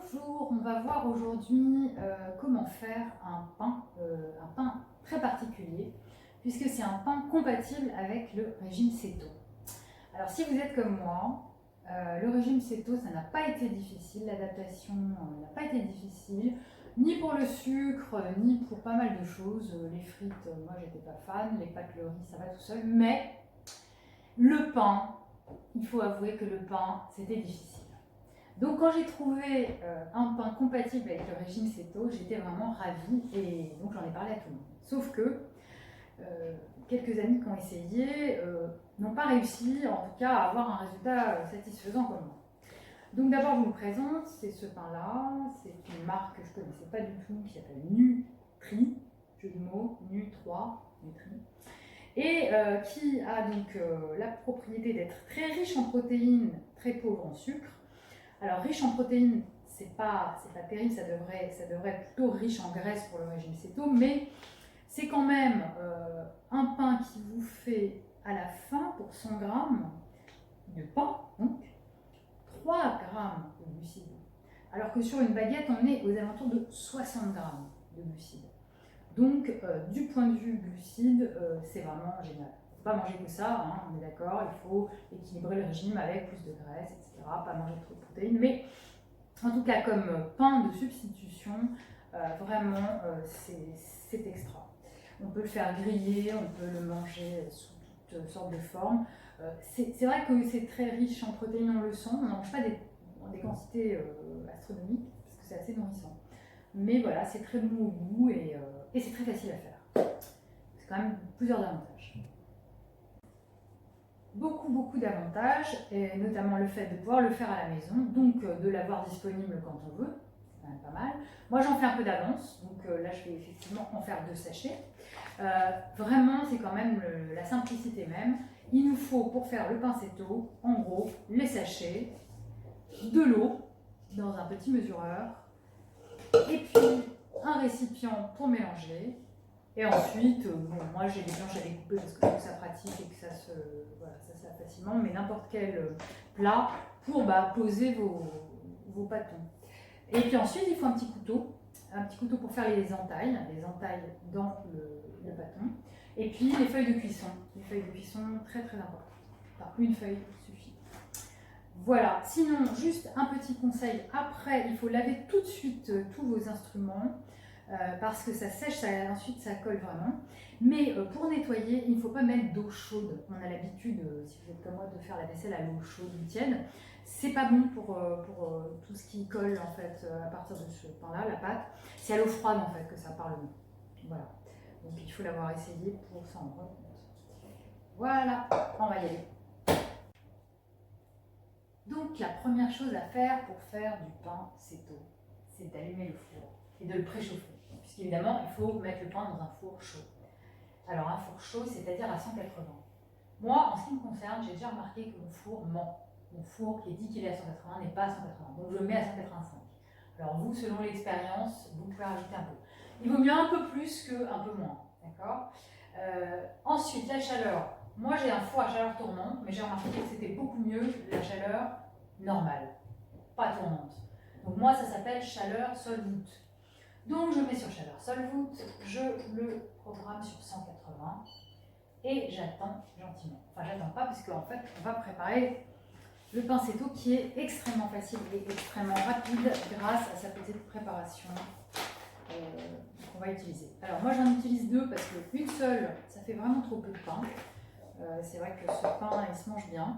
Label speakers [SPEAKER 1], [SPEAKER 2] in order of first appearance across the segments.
[SPEAKER 1] Bonjour, on va voir aujourd'hui comment faire un pain très particulier, puisque c'est un pain compatible avec le régime céto. Alors si vous êtes comme moi, le régime céto, ça n'a pas été difficile, l'adaptation n'a pas été difficile, ni pour le sucre, ni pour pas mal de choses. Les frites, moi j'étais pas fan, les pâtes, le riz, ça va tout seul, mais le pain, il faut avouer que le pain, c'était difficile. Donc quand j'ai trouvé un pain compatible avec le régime céto, j'étais vraiment ravie et donc j'en ai parlé à tout le monde. Sauf que quelques amis qui ont essayé n'ont pas réussi, en tout cas, à avoir un résultat satisfaisant comme moi. Donc d'abord je vous présente, c'est ce pain-là, c'est une marque que je ne connaissais pas du tout qui s'appelle Nutri, jeu de mots, Nu3, Nutri, et qui a donc la propriété d'être très riche en protéines, très pauvre en sucre. Alors riche en protéines, c'est pas terrible, ça devrait être plutôt riche en graisse pour le régime céto, mais c'est quand même un pain qui vous fait à la fin, pour 100 grammes de pain, donc 3 grammes de glucides. Alors que sur une baguette, on est aux alentours de 60 grammes de glucides. Donc du point de vue glucides, c'est vraiment génial. Il ne faut pas manger que ça, hein, on est d'accord, il faut équilibrer le régime avec plus de graisse, etc. Pas manger trop de protéines, mais en tout cas comme pain de substitution, vraiment c'est extra. On peut le faire griller, on peut le manger sous toutes sortes de formes. C'est vrai que c'est très riche en protéines, on le sent, on n'en mange pas des quantités astronomiques, parce que c'est assez nourrissant. Mais voilà, c'est très bon au goût et c'est très facile à faire. C'est quand même plusieurs avantages. Beaucoup d'avantages, et notamment le fait de pouvoir le faire à la maison, donc de l'avoir disponible quand on veut, c'est quand même pas mal. Moi j'en fais un peu d'avance, donc là je vais effectivement en faire 2 sachets. Vraiment c'est quand même la simplicité même. Il nous faut pour faire le pain céto, en gros, les sachets, de l'eau dans un petit mesureur, et puis un récipient pour mélanger. Et ensuite, bon, moi j'ai des planches à découper parce que je trouve ça pratique et que ça se fait facilement, mais n'importe quel plat pour poser vos pâtons. Et puis ensuite, il faut un petit couteau pour faire les entailles dans le pâton. Et puis les feuilles de cuisson, très importantes. Enfin, une feuille suffit. Voilà, sinon, juste un petit conseil, après, il faut laver tout de suite tous vos instruments. Parce que ça sèche, ensuite ça colle vraiment. Mais pour nettoyer, il ne faut pas mettre d'eau chaude. On a l'habitude, si vous êtes comme moi, de faire la vaisselle à l'eau chaude ou tiède. C'est pas bon pour tout ce qui colle en fait à partir de ce pain-là, la pâte. C'est à l'eau froide en fait que ça part le mieux. Voilà. Donc il faut l'avoir essayé pour s'en rendre compte. Voilà, on va y aller. Donc la première chose à faire pour faire du pain céto, c'est d'allumer le four et de le préchauffer. Puisqu'évidemment, il faut mettre le pain dans un four chaud. Alors un four chaud, c'est-à-dire à 180. Moi, en ce qui me concerne, j'ai déjà remarqué que mon four ment. Mon four qui est dit qu'il est à 180 n'est pas à 180, donc je le mets à 185. Alors vous, selon l'expérience, vous pouvez rajouter un peu. Il vaut mieux un peu plus qu'un peu moins, d'accord ? Ensuite, la chaleur. Moi, j'ai un four à chaleur tournante, mais j'ai remarqué que c'était beaucoup mieux la chaleur normale, pas tournante. Donc moi, ça s'appelle chaleur solvoute. Donc je mets sur chaleur solvoute, je le programme sur 180 et j'attends gentiment. Enfin j'attends pas parce qu'en fait on va préparer le pain céto qui est extrêmement facile et extrêmement rapide grâce à sa petite préparation qu'on va utiliser. Alors moi j'en utilise 2 parce qu'une seule ça fait vraiment trop peu de pain. C'est vrai que ce pain il se mange bien.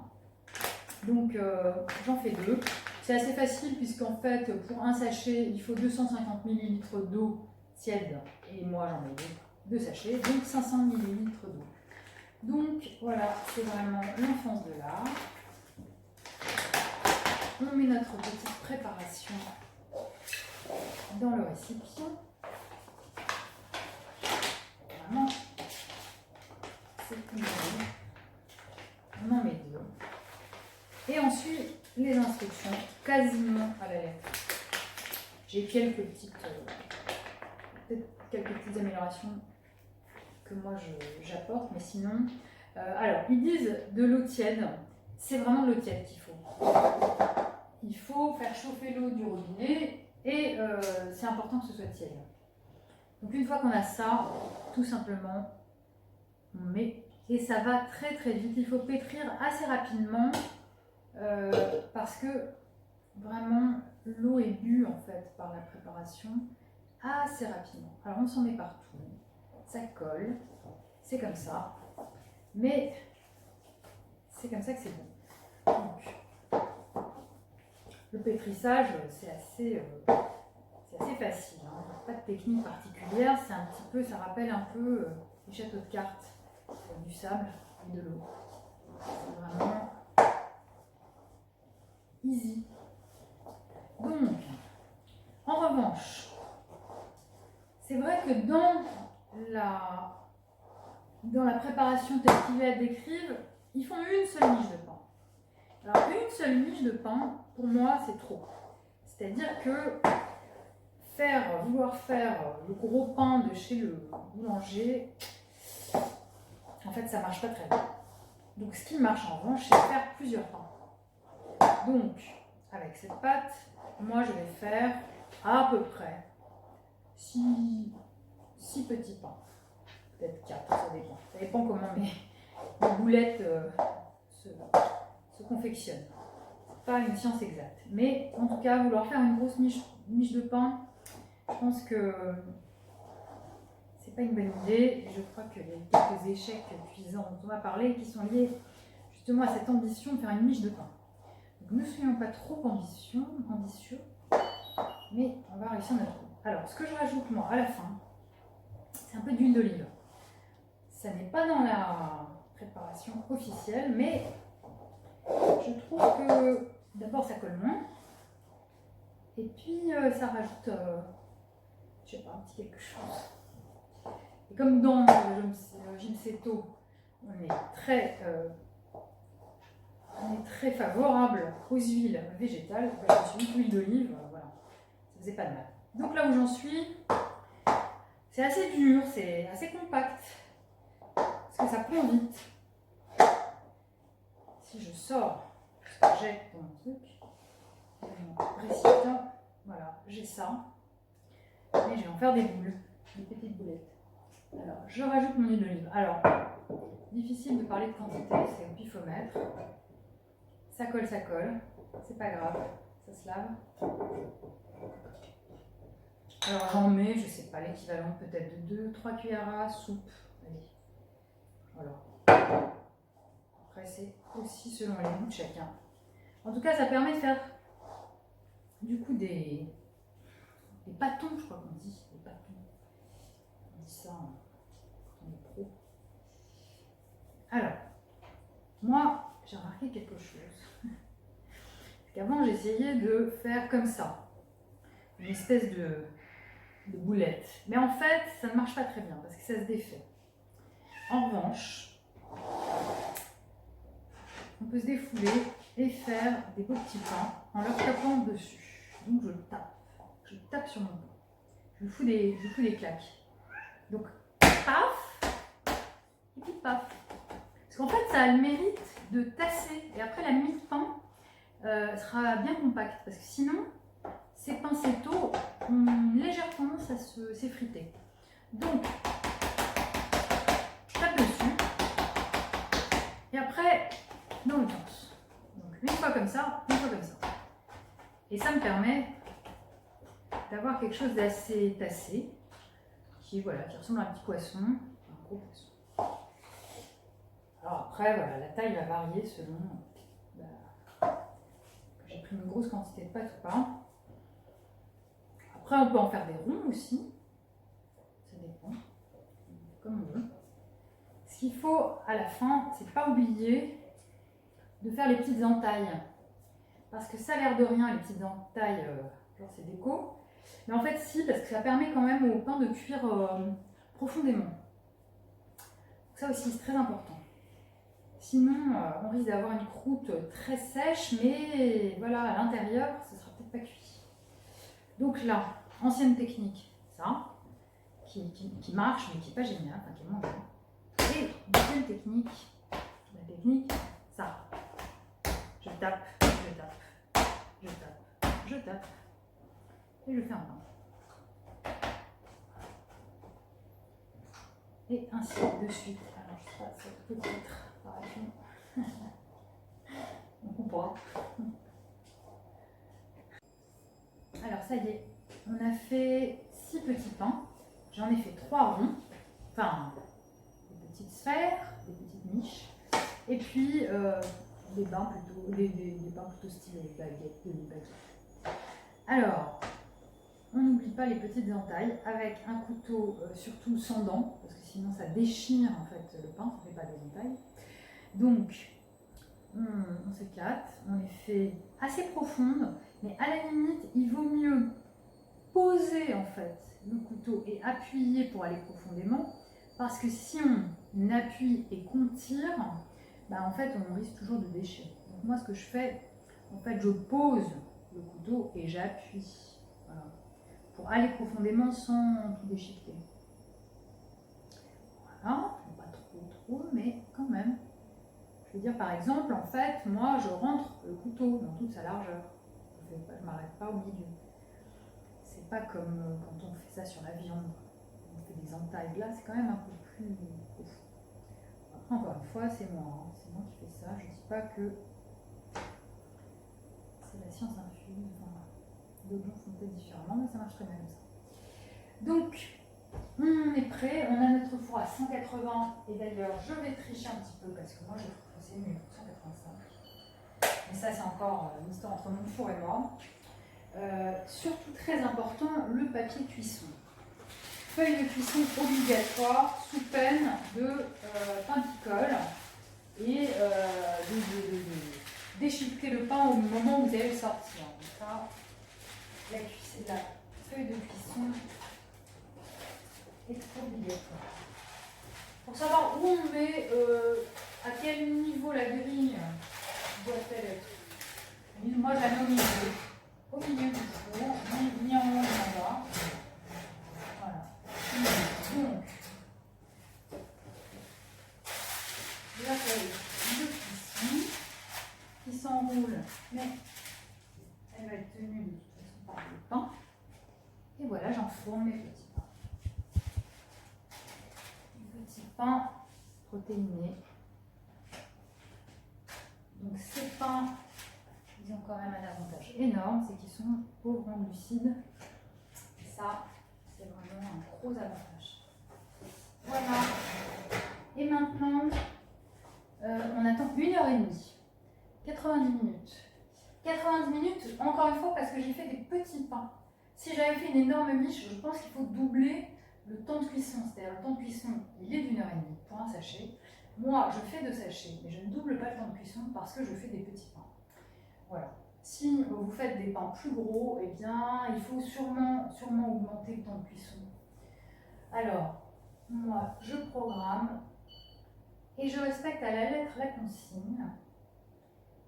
[SPEAKER 1] Donc j'en fais 2. C'est assez facile puisqu'en fait pour un sachet il faut 250 ml d'eau tiède et moi j'en mets 2 sachets, donc 500 ml d'eau. Donc voilà, c'est vraiment l'enfance de l'art. On met notre petite préparation dans le récipient. Vraiment, c'est une bonne. On en met 2. Et ensuite, les instructions quasiment à la lettre. J'ai quelques petites améliorations que moi j'apporte, mais sinon... alors, ils disent de l'eau tiède. C'est vraiment de l'eau tiède qu'il faut. il faut faire chauffer l'eau du robinet et c'est important que ce soit tiède. Donc une fois qu'on a ça, tout simplement, on met et ça va très très vite. Il faut pétrir assez rapidement parce que vraiment l'eau est bue en fait par la préparation assez rapidement. Alors on s'en met partout, ça colle, c'est comme ça, mais c'est comme ça que c'est bon. Donc, le pétrissage c'est assez facile, hein. Pas de technique particulière, c'est un petit peu, ça rappelle un peu les châteaux de cartes, du sable et de l'eau. C'est vraiment easy. Donc, en revanche, c'est vrai que dans la préparation telle qu'ils la décrivent, ils font une seule miche de pain. Alors, une seule miche de pain, pour moi, c'est trop. C'est-à-dire que vouloir faire le gros pain de chez le boulanger, en fait, ça marche pas très bien. Donc, ce qui marche en revanche, c'est faire plusieurs pains. Donc, avec cette pâte, moi, je vais faire à peu près 6 petits pains. Peut-être 4, ça dépend. Ça dépend comment mes boulettes se confectionnent. C'est pas une science exacte. Mais en tout cas, vouloir faire une grosse miche de pain, je pense que c'est pas une bonne idée. Et je crois que les quelques échecs cuisants dont on va parler, qui sont liés justement à cette ambition de faire une miche de pain. Donc ne soyons pas trop ambitieux, mais on va réussir notre coup. Alors, ce que je rajoute moi à la fin, c'est un peu d'huile d'olive. Ça n'est pas dans la préparation officielle, mais je trouve que d'abord ça colle moins, et puis ça rajoute, je sais pas, un petit quelque chose. Et comme dans le régime céto, on est très favorable aux huiles végétales, je me suis mis l'huile d'olive, voilà, ça faisait pas de mal. Donc là où j'en suis, c'est assez dur, c'est assez compact, parce que ça prend vite. Si je sors ce que j'ai dans mon truc, mon récipient, voilà, j'ai ça, et je vais en faire des boules, des petites boulettes. Alors, je rajoute mon huile d'olive. Alors, difficile de parler de quantité, c'est au pifomètre. Ça colle, c'est pas grave, ça se lave. Alors j'en mets, je sais pas, l'équivalent peut-être de 2-3 cuillères à soupe. Allez. Voilà. Après c'est aussi selon les goûts de chacun. En tout cas, ça permet de faire du coup des pâtons, je crois qu'on dit. Des pâtons. On dit ça quand on est pro. Alors, moi, j'ai remarqué quelque chose. Qu'avant, j'essayais de faire comme ça. Une espèce de boulette. Mais en fait, ça ne marche pas très bien parce que ça se défait. En revanche, on peut se défouler et faire des beaux petits pains en leur tapant dessus. Donc je tape sur mon pain. Je lui fous des claques. Donc paf, et puis paf. Parce qu'en fait, ça a le mérite de tasser. Et après, la mie de pain sera bien compacte. Parce que sinon, ces pinceaux ont une légère tendance à s'effriter. Donc, je tape dessus. Et après, dans le sens. Donc, une fois comme ça, une fois comme ça. Et ça me permet d'avoir quelque chose d'assez tassé, qui ressemble à un petit poisson, un gros poisson. Alors après, voilà, la taille va varier selon que j'ai pris une grosse quantité de pâte ou pas. Après, on peut en faire des ronds aussi. Ça dépend. Comme on veut. Ce qu'il faut à la fin, c'est pas oublier de faire les petites entailles. Parce que ça a l'air de rien, les petites entailles, genre c'est déco. Mais en fait, si, parce que ça permet quand même au pain de cuire profondément. Donc ça aussi, c'est très important. Sinon, on risque d'avoir une croûte très sèche, mais voilà, à l'intérieur, ce sera peut-être pas cuit. Donc là, ancienne technique, ça, qui marche, mais qui n'est pas géniale, enfin qui est moins bien. Et deuxième technique, la technique, ça. Je tape, je tape, je étape et je fais un pain. Et ainsi de suite. Alors je sais pas, ça peut être pareil. On comprend. Alors ça y est, on a fait 6 petits pains. J'en ai fait 3 ronds, enfin des petites sphères, des petites niches, et puis des pains plutôt style baguettes, demi-baguettes. Alors, on n'oublie pas les petites entailles avec un couteau surtout sans dents, parce que sinon ça déchire en fait le pain, ça ne fait pas des entailles. Donc, on s'éclate, on les fait assez profondes, mais à la limite, il vaut mieux poser en fait le couteau et appuyer pour aller profondément, parce que si on appuie et qu'on tire, bah en fait on risque toujours de déchirer. Donc moi ce que je fais, en fait je pose le couteau et j'appuie, voilà, pour aller profondément sans tout déchiqueter. Voilà, pas trop, mais quand même. Je veux dire par exemple, en fait, moi je rentre le couteau dans toute sa largeur. Je ne m'arrête pas au milieu. C'est pas comme quand on fait ça sur la viande. On fait des entailles là, c'est quand même un peu plus profond. Après, encore une fois, c'est moi qui fais ça. Je ne dis pas que c'est la science infuse. Enfin, d'autres gens font peut-être différemment, mais ça marche très bien comme ça. Donc, on est prêt. On a notre four à 180. Et d'ailleurs, je vais tricher un petit peu parce que moi, je trouve que c'est mieux 185. Mais ça, c'est encore une histoire entre mon four et moi. Surtout très important, le papier cuisson. Feuille de cuisson obligatoire sous peine de pain qui colle et de déchiqueter le pain au moment où vous allez le sortir. Donc ça, la feuille de cuisson est obligatoire. Pour savoir où on met, à quel niveau la grille doit-elle être. Moi, je la mets au milieu du four, ni en haut ni en bas. Voilà. Donc, la feuille de cuisson qui s'enroule, mais elle va être tenue de toute façon par le pain. Et voilà, j'enfourne mes petits pains. Les petits pains protéinés. Donc ces pains, ils ont quand même un avantage énorme, c'est qu'ils sont pauvres en glucides. Et ça, c'est vraiment un gros avantage. Voilà. Et maintenant, on attend 1h30. 90 minutes. 90 minutes, encore une fois, parce que j'ai fait des petits pains. Si j'avais fait une énorme miche, je pense qu'il faut doubler le temps de cuisson. C'est-à-dire le temps de cuisson, il est d'1h30 pour un sachet. Moi, je fais 2 sachets, mais je ne double pas le temps de cuisson parce que je fais des petits pains. Voilà. Si vous faites des pains plus gros, eh bien, il faut sûrement augmenter le temps de cuisson. Alors, moi, je programme et je respecte à la lettre la consigne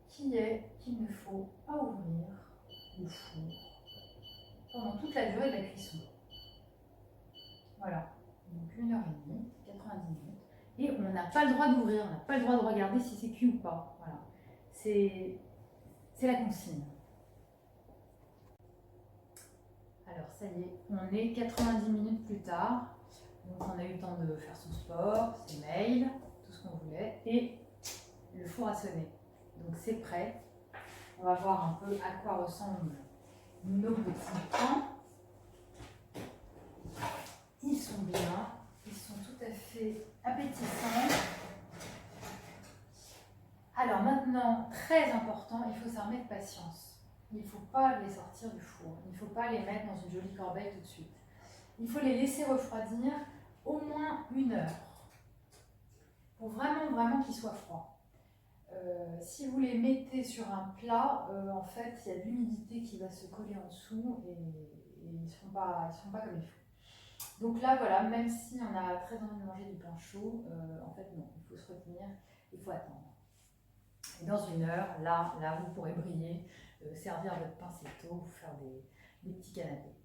[SPEAKER 1] qui est qu'il ne faut pas ouvrir le four pendant toute la durée de la cuisson. Voilà. Donc 1h30, 90 minutes. Et on n'a pas le droit d'ouvrir, on n'a pas le droit de regarder si c'est cuit ou pas. Voilà. C'est la consigne. Alors ça y est, on est 90 minutes plus tard. Donc on a eu le temps de faire son sport, ses mails, tout ce qu'on voulait. Et le four a sonné. Donc c'est prêt. On va voir un peu à quoi ressemblent nos petits pains. Ils sont bien, ils sont tout à fait appétissants. Alors maintenant, très important, il faut s'armer de patience. Il ne faut pas les sortir du four, il ne faut pas les mettre dans une jolie corbeille tout de suite. Il faut les laisser refroidir au moins 1 heure pour vraiment qu'ils soient froids. Si vous les mettez sur un plat, en fait, il y a de l'humidité qui va se coller en dessous et ils ne seront pas comme il faut. Donc là, voilà, même si on a très envie de manger du pain chaud, en fait, non, il faut se retenir, il faut attendre. Et dans 1 heure, là, vous pourrez briller, servir votre pain céto, vous faire des petits canapés.